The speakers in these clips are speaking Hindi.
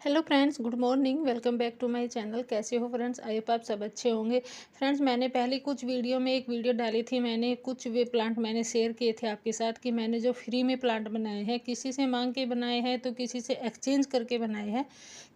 Hello friends, good morning. Welcome back to my channel. कैसे हो फ्रेंड्स? आई होप आप सब अच्छे होंगे। फ्रेंड्स, मैंने पहले कुछ वीडियो में एक वीडियो डाली थी। मैंने कुछ वे प्लांट मैंने शेयर किए थे आपके साथ कि मैंने जो फ्री में प्लांट बनाए हैं, किसी से मांग के बनाए हैं तो किसी से एक्सचेंज करके बनाए हैं।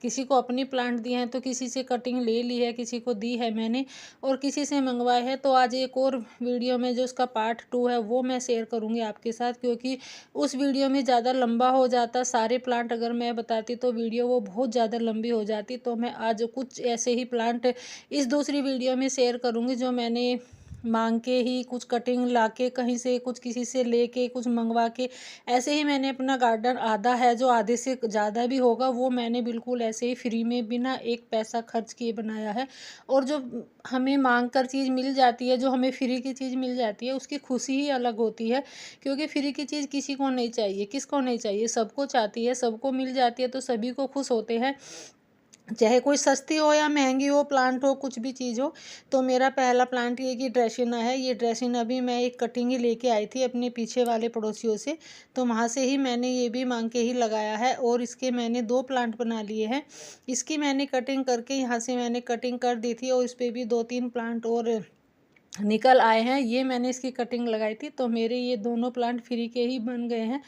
किसी को अपनी प्लांट दिए हैं तो किसी से कटिंग ले ली है, किसी को दी है मैंने, और किसी से मंगवाए हैं। तो आज एक और वीडियो में जो उसका पार्ट 2 है वो मैं शेयर करूँगी आपके साथ, क्योंकि उस वीडियो में ज़्यादा लंबा हो जाता। सारे प्लांट अगर मैं बताती तो वीडियो वो बहुत ज़्यादा लंबी हो जाती। तो मैं आज कुछ ऐसे ही प्लांट इस दूसरी वीडियो में शेयर करूँगी जो मैंने मांग के ही, कुछ कटिंग लाके कहीं से, कुछ किसी से लेके, कुछ मंगवा के, ऐसे ही मैंने अपना गार्डन आधा है जो आधे से ज़्यादा भी होगा वो मैंने बिल्कुल ऐसे ही फ्री में बिना एक पैसा खर्च किए बनाया है। और जो हमें मांग कर चीज़ मिल जाती है, जो हमें फ्री की चीज़ मिल जाती है, उसकी खुशी ही अलग होती है। क्योंकि फ्री की चीज़ किसी को नहीं चाहिए, किसको नहीं चाहिए, सबको चाहती है, सबको मिल जाती है तो सभी को खुश होते हैं। चाहे कोई सस्ती हो या महंगी हो, प्लांट हो, कुछ भी चीज़ हो। तो मेरा पहला प्लांट ये कि ड्रेसिना है। ये ड्रेसिना भी मैं एक कटिंग ही लेके आई थी अपने पीछे वाले पड़ोसियों से। तो वहाँ से ही मैंने ये भी मांग के ही लगाया है और इसके मैंने 2 प्लांट बना लिए हैं। इसकी मैंने कटिंग करके यहाँ से मैंने कटिंग कर दी थी और इस पे भी 2-3 प्लांट और निकल आए हैं। ये मैंने इसकी कटिंग लगाई थी तो मेरे ये दोनों प्लांट फ्री के ही बन गए हैं।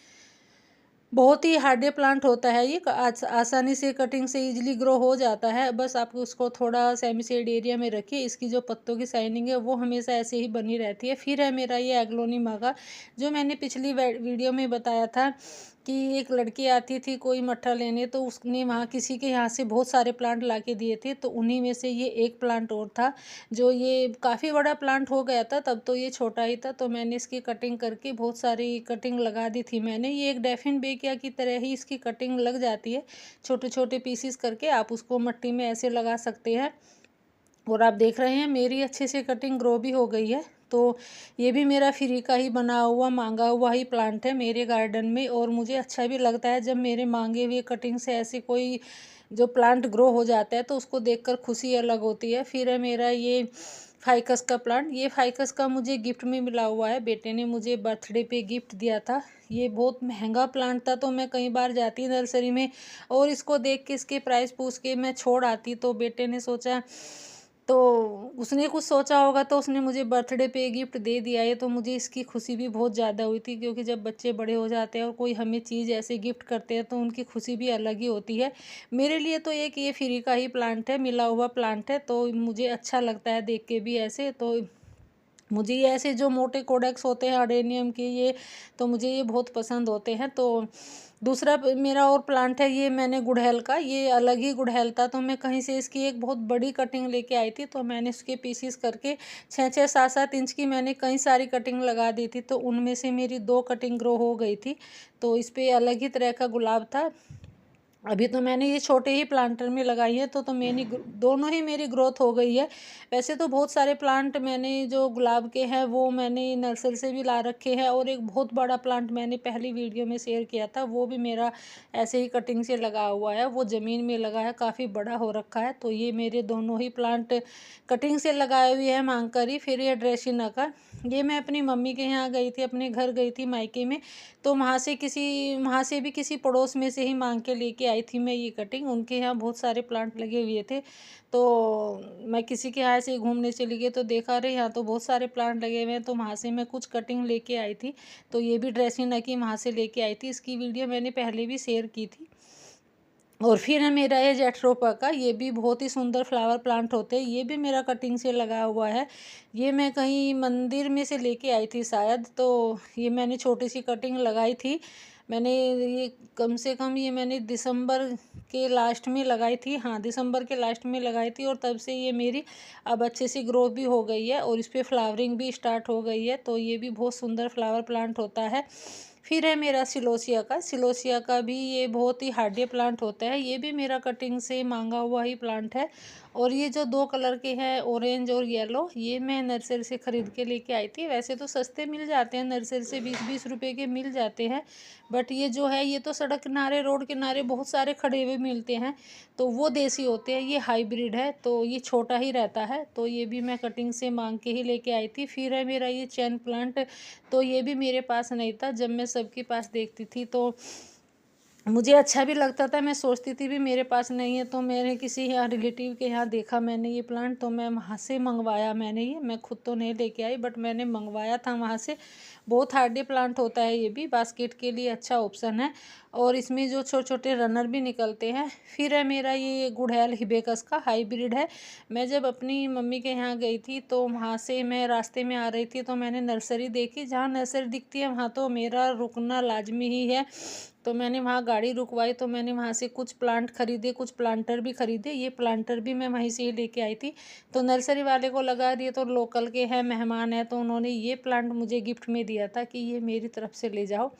बहुत ही हार्डे प्लांट होता है ये, आसानी से कटिंग से इजीली ग्रो हो जाता है। बस आप उसको थोड़ा सेमी शेड एरिया में रखिए। इसकी जो पत्तों की शाइनिंग है वो हमेशा ऐसे ही बनी रहती है। फिर है मेरा ये एग्लोनिमा का, जो मैंने पिछली वीडियो में बताया था कि एक लड़की आती थी कोई मट्ठा लेने, तो उसने वहाँ किसी के यहाँ से बहुत सारे प्लांट ला के दिए थे। तो उन्हीं में से ये एक प्लांट और था जो ये काफ़ी बड़ा प्लांट हो गया था। तब तो ये छोटा ही था, तो मैंने इसकी कटिंग करके बहुत सारी कटिंग लगा दी थी मैंने। ये एक डेफिन बेकिया की तरह ही इसकी कटिंग लग जाती है। छोटे छोटे पीसीस करके आप उसको मिट्टी में ऐसे लगा सकते हैं। और आप देख रहे हैं मेरी अच्छे से कटिंग ग्रो भी हो गई है। तो ये भी मेरा फ्री का ही बना हुआ, मांगा हुआ ही प्लांट है मेरे गार्डन में। और मुझे अच्छा भी लगता है जब मेरे मांगे हुए कटिंग से ऐसे कोई जो प्लांट ग्रो हो जाता है तो उसको देखकर खुशी अलग होती है। फिर है मेरा ये फाइकस का प्लांट। ये फाइकस का मुझे गिफ्ट में मिला हुआ है, बेटे ने मुझे बर्थडे पे गिफ्ट दिया था। ये बहुत महंगा प्लांट था तो मैं कई बार जाती नर्सरी में और इसको देख के, इसके प्राइस पूछ के मैं छोड़ आती। तो बेटे ने सोचा, तो उसने कुछ सोचा होगा तो उसने मुझे बर्थडे पे गिफ्ट दे दिया है। तो मुझे इसकी खुशी भी बहुत ज़्यादा हुई थी, क्योंकि जब बच्चे बड़े हो जाते हैं और कोई हमें चीज़ ऐसे गिफ्ट करते हैं तो उनकी खुशी भी अलग ही होती है। मेरे लिए तो एक ये फ्री का ही प्लांट है, मिला हुआ प्लांट है, तो मुझे अच्छा लगता है देख के भी ऐसे। तो मुझे ये ऐसे जो मोटे कोडेक्स होते हैं अडेनियम के, ये तो मुझे ये बहुत पसंद होते हैं। तो दूसरा मेरा और प्लांट है ये मैंने गुड़हल का, ये अलग ही गुड़हल था। तो मैं कहीं से इसकी एक बहुत बड़ी कटिंग लेके आई थी, तो मैंने उसके पीसीस करके 6-6 7-7 इंच की मैंने कई सारी कटिंग लगा दी थी। तो उनमें से मेरी 2 कटिंग ग्रो हो गई थी। तो इस पर अलग ही तरह का गुलाब था। अभी तो मैंने ये छोटे ही प्लांटर में लगाई है तो मैंने दोनों ही मेरी ग्रोथ हो गई है। वैसे तो बहुत सारे प्लांट मैंने जो गुलाब के हैं वो मैंने नर्सरी से भी ला रखे हैं, और एक बहुत बड़ा प्लांट मैंने पहली वीडियो में शेयर किया था, वो भी मेरा ऐसे ही कटिंग से लगा हुआ है। वो ज़मीन में लगा है, काफ़ी बड़ा हो रखा है। तो ये मेरे दोनों ही प्लांट कटिंग से लगाए हुए हैं मांग कर ही। फिर ये ड्रेसिना का, ये मैं अपनी मम्मी के यहाँ गई थी, अपने घर गई थी मायके में। तो वहाँ से भी किसी पड़ोस में से ही मांग के लेके आई थी मैं ये कटिंग। उनके यहाँ बहुत सारे प्लांट लगे हुए थे। तो मैं किसी के यहाँ से घूमने चली गई तो देखा, अरे यहाँ तो बहुत सारे प्लांट लगे हुए हैं। तो वहाँ से मैं कुछ कटिंग लेके आई थी। तो ये भी ड्रेसिना की वहाँ से लेके आई थी। इसकी वीडियो मैंने पहले भी शेयर की थी। और फिर है मेरा ये जेट्रोपा का, ये भी बहुत ही सुंदर फ्लावर प्लांट होते हैं। ये भी मेरा कटिंग से लगा हुआ है। ये मैं कहीं मंदिर में से लेके आई थी शायद। तो ये मैंने छोटी सी कटिंग लगाई थी। मैंने ये कम से कम ये मैंने दिसंबर के लास्ट में लगाई थी। हाँ, दिसंबर के लास्ट में लगाई थी, और तब से ये मेरी अब अच्छे सी ग्रोथ भी हो गई है और इस पर फ्लावरिंग भी स्टार्ट हो गई है। तो ये भी बहुत सुंदर फ्लावर प्लांट होता है। फिर है मेरा सिलोसिया का। सिलोसिया का भी ये बहुत ही हार्डी प्लांट होता है। ये भी मेरा कटिंग से मांगा हुआ ही प्लांट है। और ये जो 2 कलर के हैं, ऑरेंज और येलो, ये मैं नर्सरी से ख़रीद के लेके आई थी। वैसे तो सस्ते मिल जाते हैं, नर्सरी से 20-20 रुपए के मिल जाते हैं। बट ये जो है ये तो सड़क किनारे, रोड किनारे बहुत सारे खड़े हुए मिलते हैं। तो वो देसी होते हैं, ये हाइब्रिड है तो ये छोटा ही रहता है। तो ये भी मैं कटिंग से मांग के ही लेके आई थी। फिर है मेरा ये चैन प्लांट। तो ये भी मेरे पास नहीं था, जब मैं सबके पास देखती थी तो मुझे अच्छा भी लगता था। मैं सोचती थी भी मेरे पास नहीं है, तो मैंने किसी यहाँ रिलेटिव के यहाँ देखा मैंने ये प्लांट, तो मैं वहाँ से मंगवाया मैंने ये। मैं खुद तो नहीं लेके आई, बट मैंने मंगवाया था वहाँ से। बहुत हार्डी प्लांट होता है ये भी, बास्केट के लिए अच्छा ऑप्शन है। और इसमें जो छोटे छोटे रनर भी निकलते हैं। फिर है मेरा ये गुड़हल हिबिस्कस का हाइब्रिड है। मैं जब अपनी मम्मी के यहाँ गई थी, तो वहाँ से मैं रास्ते में आ रही थी, तो मैंने नर्सरी देखी। जहाँ नर्सरी दिखती है वहाँ तो मेरा रुकना लाजमी ही है। तो मैंने वहाँ गाड़ी रुकवाई, तो मैंने वहाँ से कुछ प्लांट खरीदे, कुछ प्लांटर भी खरीदे। ये प्लांटर भी मैं वहीं से ही लेके आई थी। तो नर्सरी वाले को लगा ये तो लोकल के हैं, मेहमान है, तो उन्होंने ये प्लांट मुझे गिफ्ट में दिया था कि ये मेरी तरफ से ले जाओ।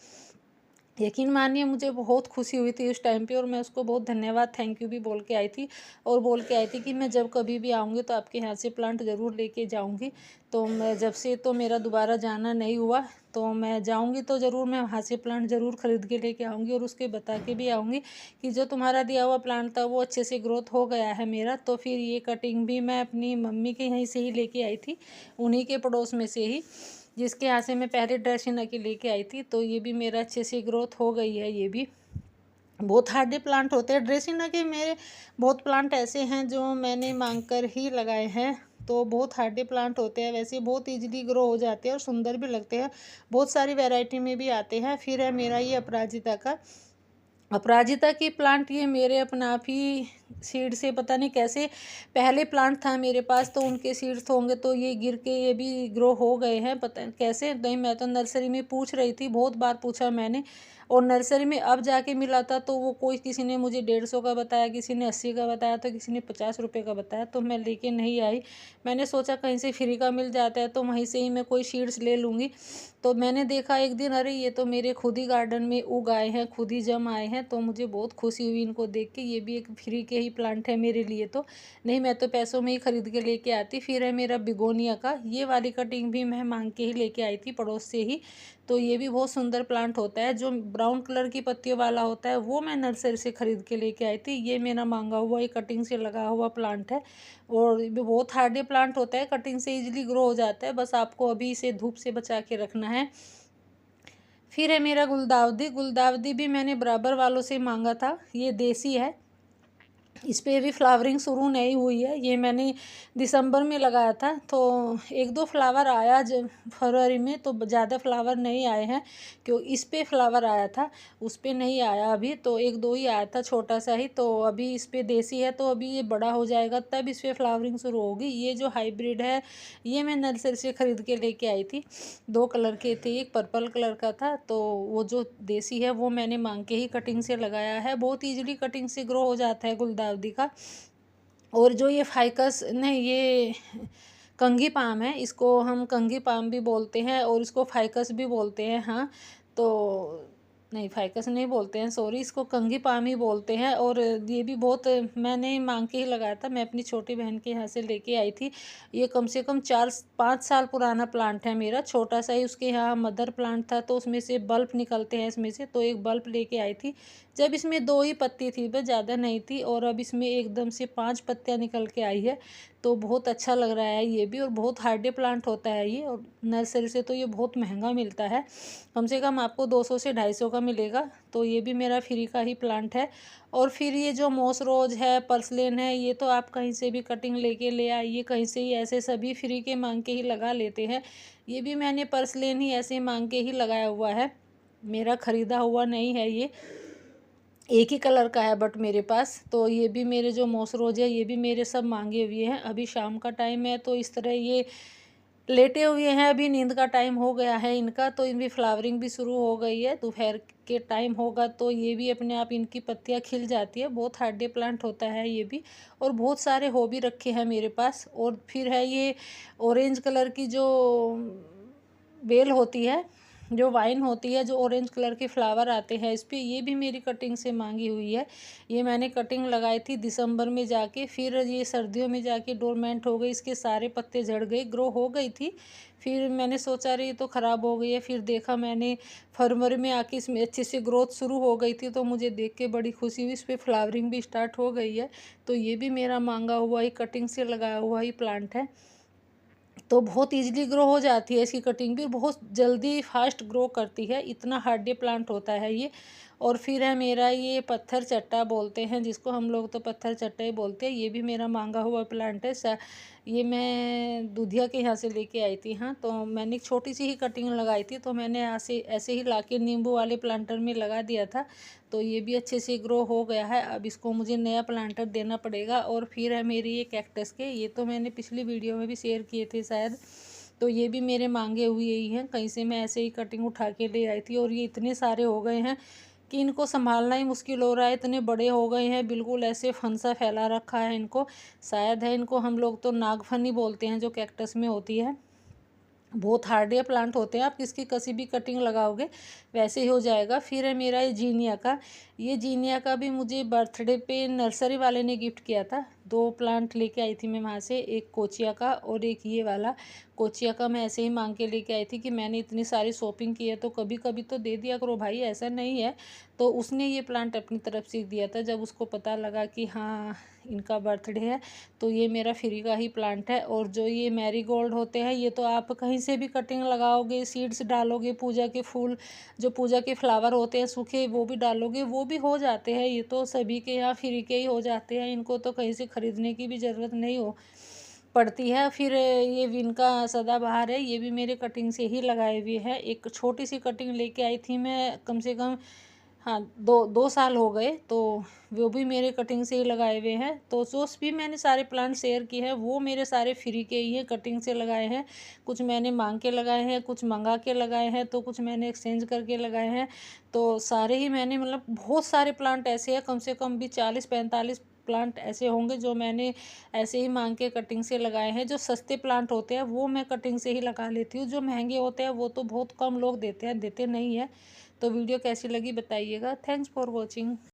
यकीन मानिए मुझे बहुत खुशी हुई थी उस टाइम पे, और मैं उसको बहुत धन्यवाद थैंक यू भी बोल के आई थी। और बोल के आई थी कि मैं जब कभी भी आऊँगी तो आपके यहाँ से प्लांट ज़रूर लेके जाऊँगी। तो मैं जब से तो मेरा दोबारा जाना नहीं हुआ, तो मैं जाऊँगी तो ज़रूर मैं वहाँ से प्लांट ज़रूर ख़रीद के लेके आऊँगी, और उसके बता के भी आऊँगी कि जो तुम्हारा दिया हुआ प्लांट था वो अच्छे से ग्रोथ हो गया है मेरा। तो फिर ये कटिंग भी मैं अपनी मम्मी के यहीं से ही लेके आई थी, उन्हीं के पड़ोस में से ही, जिसके यहाँ से मैं पहले ड्रेसिना के लेके आई थी। तो ये भी मेरा अच्छे से ग्रोथ हो गई है। ये भी बहुत हार्डी प्लांट होते हैं ड्रेसिना के। मेरे बहुत प्लांट ऐसे हैं जो मैंने मांग कर ही लगाए हैं। तो बहुत हार्डी प्लांट होते हैं, वैसे बहुत इजीली ग्रो हो जाते हैं और सुंदर भी लगते हैं। बहुत सारी वैरायटी में भी आते हैं। फिर है मेरा ये अपराजिता का। अपराजिता की प्लांट ये मेरे अपना आप ही सीड से, पता नहीं कैसे, पहले प्लांट था मेरे पास, तो उनके सीड्स होंगे तो ये गिर के ये भी ग्रो हो गए हैं, पता नहीं कैसे। नहीं, मैं तो नर्सरी में पूछ रही थी, बहुत बार पूछा मैंने, और नर्सरी में अब जाके मिला था तो वो कोई, किसी ने मुझे 150 का बताया, किसी ने 80 का बताया, तो किसी ने 50 रुपये का बताया, तो मैं लेके नहीं आई। मैंने सोचा कहीं से फ्री का मिल जाता है तो वहीं से ही मैं कोई सीड्स ले लूँगी। तो मैंने देखा एक दिन, अरे ये तो मेरे खुद ही गार्डन में उग आए हैं, खुद ही जम आए हैं। तो मुझे बहुत खुशी हुई इनको देख के। ये भी एक फ्री के ही प्लांट है मेरे लिए, तो नहीं मैं तो पैसों में ही खरीद के लेके आती। फिर है मेरा बिगोनिया का, ये वाली कटिंग भी मैं मांग के ही लेके आई थी पड़ोस से ही। तो ये भी बहुत सुंदर प्लांट होता है। जो ब्राउन कलर की पत्तियों वाला होता है वो मैं नर्सरी से खरीद के लेके आई थी। ये मेरा मांगा हुआ एक कटिंग से लगा हुआ प्लांट है, और ये भी बहुत हार्डी प्लांट होता है, कटिंग से इजीली ग्रो हो जाता है। बस आपको अभी इसे धूप से बचा के रखना है। फिर है मेरा गुलदाउदी। गुलदाउदी भी मैंने बराबर वालों से मांगा था। ये देसी है, इस पर अभी फ्लावरिंग शुरू नहीं हुई है। ये मैंने दिसंबर में लगाया था, तो एक दो फ्लावर आया जब फरवरी में, तो ज़्यादा फ्लावर नहीं आए हैं। क्यों, इस पे फ्लावर आया था, उस पे नहीं आया अभी, तो एक दो ही आया था छोटा सा ही। तो अभी इस पे देसी है, तो अभी ये बड़ा हो जाएगा तब इस पर फ्लावरिंग शुरू होगी। ये जो हाइब्रिड है ये मैं नर्सरी से ख़रीद के लेके आई थी। 2 कलर के थे, एक पर्पल कलर का था। तो वो जो देसी है वो मैंने मांग के ही कटिंग से लगाया है। बहुत ईजिली कटिंग से ग्रो हो जाता है गुलदाउदी का। और जो ये फाइकस नहीं, ये कंघी पाम है, इसको हम कंघी पाम भी बोलते हैं और इसको फाइकस भी बोलते हैं। हाँ, तो नहीं, फाइकस नहीं बोलते हैं, सॉरी, इसको कंघी पाम ही बोलते हैं। और ये भी बहुत मैंने मांग के ही लगाया था, मैं अपनी छोटी बहन के यहाँ से लेके आई थी। ये कम से कम 4-5 साल पुराना प्लांट है मेरा, छोटा सा ही। उसके यहाँ मदर प्लांट था, तो उसमें से बल्ब निकलते हैं इसमें से, तो एक बल्ब लेके आई थी जब इसमें 2 ही पत्ती थी, बस ज़्यादा नहीं थी। और अब इसमें एकदम से 5 पत्तियाँ निकल के आई है। तो बहुत अच्छा लग रहा है ये भी, और बहुत हार्डी प्लांट होता है ये। और नर्सरी से तो ये बहुत महंगा मिलता है, कम से कम आपको 200 से 250 का मिलेगा। तो ये भी मेरा फ्री का ही प्लांट है। और फिर ये जो मॉस रोज है, पर्सलेन है, ये तो आप कहीं से भी कटिंग लेके ले आइए, कहीं से ही, ऐसे सभी फ्री के मांग के ही लगा लेते हैं। ये भी मैंने पर्सलेन ही ऐसे मांग के ही लगाया हुआ है, मेरा ख़रीदा हुआ नहीं है। ये एक ही कलर का है बट मेरे पास। तो ये भी मेरे जो मॉस रोज है ये भी मेरे सब मांगे हुए हैं। अभी शाम का टाइम है, तो इस तरह ये लेटे हुए हैं। अभी नींद का टाइम हो गया है इनका, तो इनकी फ्लावरिंग भी शुरू हो गई है। दोपहर के टाइम होगा तो ये भी अपने आप इनकी पत्तियां खिल जाती है। बहुत हार्डी प्लांट होता है ये भी। और बहुत सारे हो भी रखे हैं मेरे पास। और फिर है ये ऑरेंज कलर की जो बेल होती है, जो वाइन होती है, जो ऑरेंज कलर के फ्लावर आते हैं इस पर, ये भी मेरी कटिंग से मांगी हुई है। ये मैंने कटिंग लगाई थी दिसंबर में जाके, फिर ये सर्दियों में जाके डोरमेंट हो गई, इसके सारे पत्ते झड़ गए, ग्रो हो गई थी। फिर मैंने सोचा रही तो ख़राब हो गई है, फिर देखा मैंने फरवरी में आके इसमें अच्छे से ग्रोथ शुरू हो गई थी, तो मुझे देख के बड़ी खुशी हुई। इस पर फ्लावरिंग भी स्टार्ट हो गई है। तो ये भी मेरा मांगा हुआ ही कटिंग से लगाया हुआ ही प्लांट है। तो बहुत इजीली ग्रो हो जाती है इसकी कटिंग भी, बहुत जल्दी फास्ट ग्रो करती है, इतना हार्डी प्लांट होता है ये। और फिर है मेरा ये पत्थर चट्टा बोलते हैं जिसको, हम लोग तो पत्थर चट्टा ही बोलते हैं। ये भी मेरा मांगा हुआ प्लांट है। ये मैं दूधिया के यहाँ से लेके आई थी। हाँ, तो मैंने एक छोटी सी ही कटिंग लगाई थी, तो मैंने ऐसे ऐसे ही लाके नींबू वाले प्लांटर में लगा दिया था। तो ये भी अच्छे से ग्रो हो गया है। अब इसको मुझे नया प्लांटर देना पड़ेगा। और फिर है मेरी ये कैक्टस के, ये तो मैंने पिछली वीडियो में भी शेयर किए थे शायद। तो ये भी मेरे मांगे हुए ही हैं, कहीं से मैं ऐसे ही कटिंग उठा के ले आई थी। और ये इतने सारे हो गए हैं कि इनको संभालना ही मुश्किल हो रहा है। इतने बड़े हो गए हैं, बिल्कुल ऐसे फंसा फैला रखा है इनको। शायद है इनको हम लोग तो नागफनी बोलते हैं, जो कैक्टस में होती है। बहुत हार्ड प्लांट होते हैं, आप किसकी कसी भी कटिंग लगाओगे वैसे ही हो जाएगा। फिर है मेरा ये जीनिया का। ये जीनिया का भी मुझे बर्थडे पे नर्सरी वाले ने गिफ्ट किया था। 2 प्लांट लेके आई थी मैं वहाँ से, एक कोचिया का और एक ये वाला। कोचिया का मैं ऐसे ही मांग के लेके आई थी कि मैंने इतनी सारी शॉपिंग की है तो कभी कभी तो दे दिया करो भाई, ऐसा नहीं है। तो उसने ये प्लांट अपनी तरफ से दिया था, जब उसको पता लगा कि हाँ इनका बर्थडे है। तो ये मेरा फ्री का ही प्लांट है। और जो ये मैरीगोल्ड होते हैं, ये तो आप कहीं से भी कटिंग लगाओगे, सीड्स डालोगे, पूजा के फूल, जो पूजा के फ्लावर होते हैं सूखे, वो भी डालोगे, वो भी हो जाते हैं। ये तो सभी के यहाँ फ्री के ही हो जाते हैं, इनको तो कहीं से ख़रीदने की भी ज़रूरत नहीं हो पड़ती है। फिर ये विन का सदाबहार है, ये भी मेरे कटिंग से ही लगाए हुए हैं। एक छोटी सी कटिंग लेके आई थी मैं, कम से कम हाँ 2 साल हो गए, तो वो भी मेरे कटिंग से ही लगाए हुए हैं। तो जो भी मैंने सारे प्लांट शेयर किए हैं वो मेरे सारे फ्री के ही हैं, कटिंग से लगाए हैं। कुछ मैंने मांग के लगाए हैं, कुछ मंगा के लगाए हैं, तो कुछ मैंने एक्सचेंज करके लगाए हैं। तो सारे ही मैंने, मतलब बहुत सारे प्लांट ऐसे हैं, कम से कम भी 40-45 प्लांट ऐसे होंगे जो मैंने ऐसे ही मांग के कटिंग से लगाए हैं। जो सस्ते प्लांट होते हैं वो मैं कटिंग से ही लगा लेती हूँ, जो महंगे होते हैं वो तो बहुत कम लोग देते हैं, देते नहीं है। तो वीडियो कैसी लगी बताइएगा। Thanks for watching.